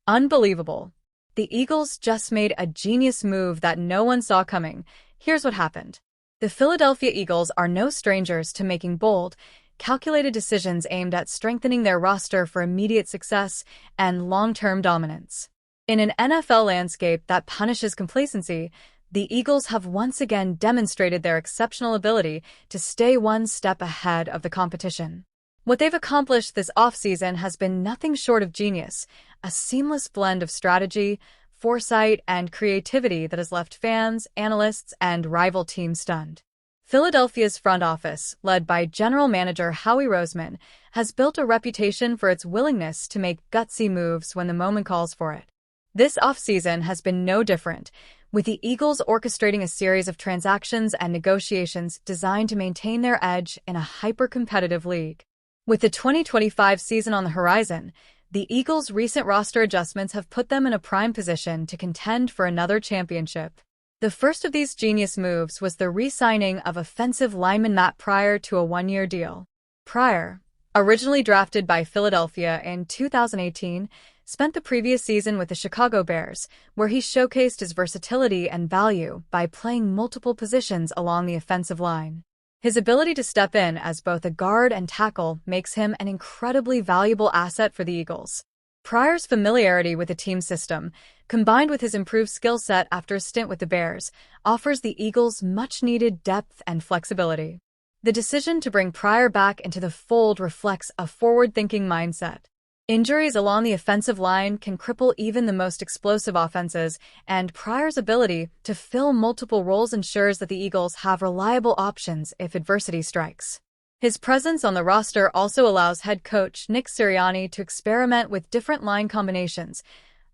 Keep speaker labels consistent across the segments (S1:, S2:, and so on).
S1: Unbelievable. The Eagles just made a genius move that no one saw coming. Here's what happened. The Philadelphia Eagles are no strangers to making bold, calculated decisions aimed at strengthening their roster for immediate success and long-term dominance. In an NFL landscape that punishes complacency, the Eagles have once again demonstrated their exceptional ability to stay one step ahead of the competition. What they've accomplished this offseason has been nothing short of genius, a seamless blend of strategy, foresight, and creativity that has left fans, analysts, and rival teams stunned. Philadelphia's front office, led by General Manager Howie Roseman, has built a reputation for its willingness to make gutsy moves when the moment calls for it. This offseason has been no different, with the Eagles orchestrating a series of transactions and negotiations designed to maintain their edge in a hyper-competitive league. With the 2025 season on the horizon, the Eagles' recent roster adjustments have put them in a prime position to contend for another championship. The first of these genius moves was the re-signing of offensive lineman Matt Pryor to a one-year deal. Pryor, originally drafted by Philadelphia in 2018, spent the previous season with the Chicago Bears, where he showcased his versatility and value by playing multiple positions along the offensive line. His ability to step in as both a guard and tackle makes him an incredibly valuable asset for the Eagles. Pryor's familiarity with the team system, combined with his improved skill set after a stint with the Bears, offers the Eagles much-needed depth and flexibility. The decision to bring Pryor back into the fold reflects a forward-thinking mindset. Injuries along the offensive line can cripple even the most explosive offenses, and Pryor's ability to fill multiple roles ensures that the Eagles have reliable options if adversity strikes. His presence on the roster also allows head coach Nick Sirianni to experiment with different line combinations,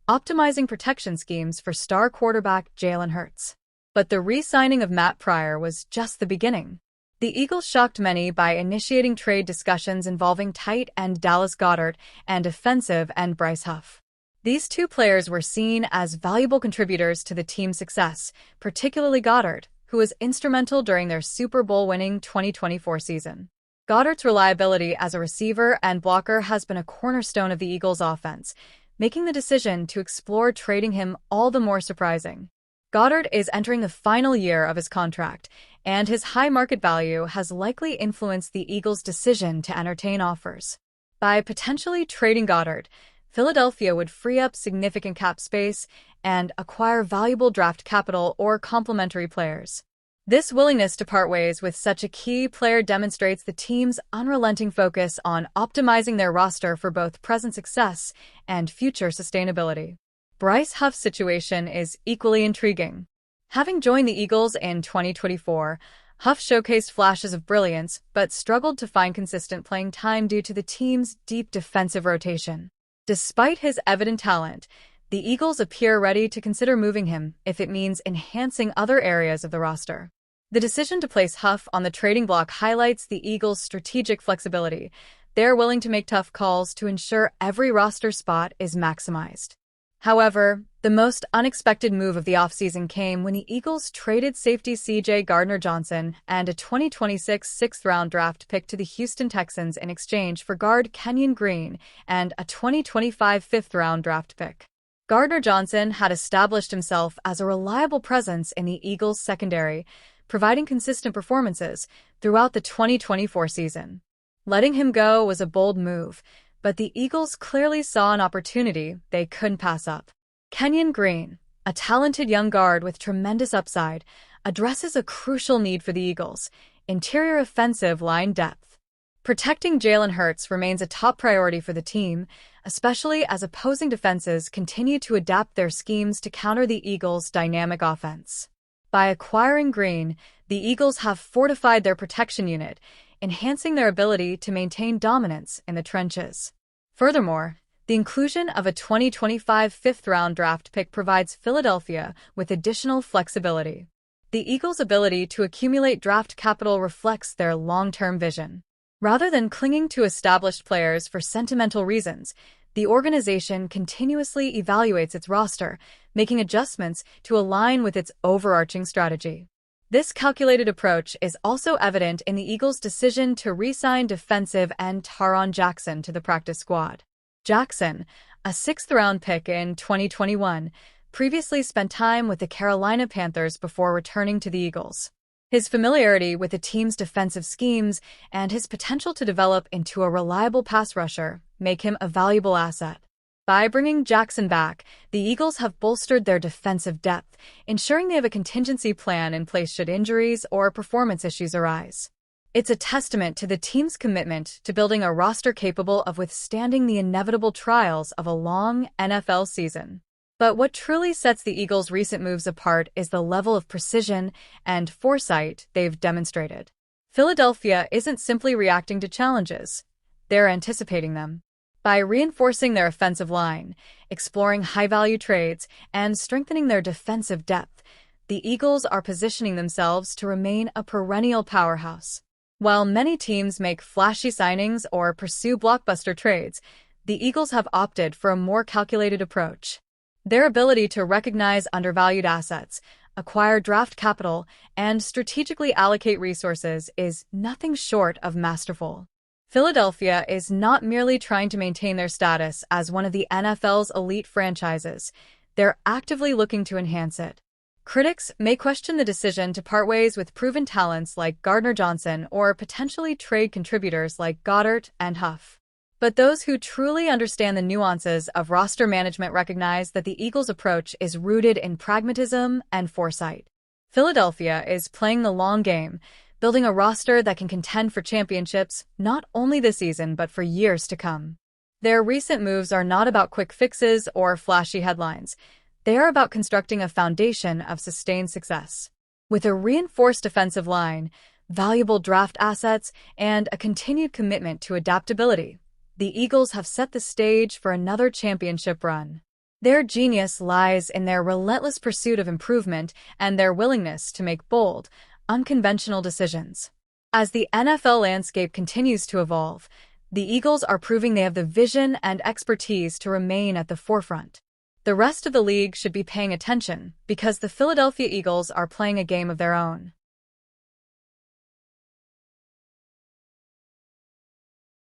S1: optimizing protection schemes for star quarterback Jalen Hurts. But the re-signing of Matt Pryor was just the beginning. The Eagles shocked many by initiating trade discussions involving tight end Dallas Goedert and defensive end Bryce Huff. These two players were seen as valuable contributors to the team's success, particularly Goedert, who was instrumental during their Super Bowl-winning 2024 season. Goedert's reliability as a receiver and blocker has been a cornerstone of the Eagles' offense, making the decision to explore trading him all the more surprising. Goedert is entering the final year of his contract, and his high market value has likely influenced the Eagles' decision to entertain offers. By potentially trading Goedert, Philadelphia would free up significant cap space and acquire valuable draft capital or complementary players. This willingness to part ways with such a key player demonstrates the team's unrelenting focus on optimizing their roster for both present success and future sustainability. Bryce Huff's situation is equally intriguing. Having joined the Eagles in 2024, Huff showcased flashes of brilliance but struggled to find consistent playing time due to the team's deep defensive rotation. Despite his evident talent, the Eagles appear ready to consider moving him if it means enhancing other areas of the roster. The decision to place Huff on the trading block highlights the Eagles' strategic flexibility. They're willing to make tough calls to ensure every roster spot is maximized. However, the most unexpected move of the offseason came when the Eagles traded safety Gardner-Johnson and a 2026 sixth-round draft pick to the Houston Texans in exchange for guard Kenyon Green and a 2025 fifth-round draft pick. Gardner-Johnson had established himself as a reliable presence in the Eagles' secondary, providing consistent performances throughout the 2024 season. Letting him go was a bold move, but the Eagles clearly saw an opportunity they couldn't pass up. Kenyon Green, a talented young guard with tremendous upside, addresses a crucial need for the Eagles: interior offensive line depth. Protecting Jalen Hurts remains a top priority for the team, especially as opposing defenses continue to adapt their schemes to counter the Eagles' dynamic offense. By acquiring Green, the Eagles have fortified their protection unit, enhancing their ability to maintain dominance in the trenches. Furthermore, the inclusion of a 2025 fifth-round draft pick provides Philadelphia with additional flexibility. The Eagles' ability to accumulate draft capital reflects their long-term vision. Rather than clinging to established players for sentimental reasons, the organization continuously evaluates its roster, making adjustments to align with its overarching strategy. This calculated approach is also evident in the Eagles' decision to re-sign defensive end Taron Jackson to the practice squad. Jackson, a sixth-round pick in 2021, previously spent time with the Carolina Panthers before returning to the Eagles. His familiarity with the team's defensive schemes and his potential to develop into a reliable pass rusher make him a valuable asset. By bringing Jackson back, the Eagles have bolstered their defensive depth, ensuring they have a contingency plan in place should injuries or performance issues arise. It's a testament to the team's commitment to building a roster capable of withstanding the inevitable trials of a long NFL season. But what truly sets the Eagles' recent moves apart is the level of precision and foresight they've demonstrated. Philadelphia isn't simply reacting to challenges, they're anticipating them. By reinforcing their offensive line, exploring high-value trades, and strengthening their defensive depth, the Eagles are positioning themselves to remain a perennial powerhouse. While many teams make flashy signings or pursue blockbuster trades, the Eagles have opted for a more calculated approach. Their ability to recognize undervalued assets, acquire draft capital, and strategically allocate resources is nothing short of masterful. Philadelphia is not merely trying to maintain their status as one of the NFL's elite franchises, they're actively looking to enhance it. Critics may question the decision to part ways with proven talents like Gardner-Johnson or potentially trade contributors like Goedert and Huff. But those who truly understand the nuances of roster management recognize that the Eagles' approach is rooted in pragmatism and foresight. Philadelphia is playing the long game, building a roster that can contend for championships not only this season but for years to come. Their recent moves are not about quick fixes or flashy headlines. They are about constructing a foundation of sustained success. With a reinforced defensive line, valuable draft assets, and a continued commitment to adaptability, the Eagles have set the stage for another championship run. Their genius lies in their relentless pursuit of improvement and their willingness to make bold, unconventional decisions. As the NFL landscape continues to evolve, the Eagles are proving they have the vision and expertise to remain at the forefront. The rest of the league should be paying attention because the Philadelphia Eagles are playing a game of their own.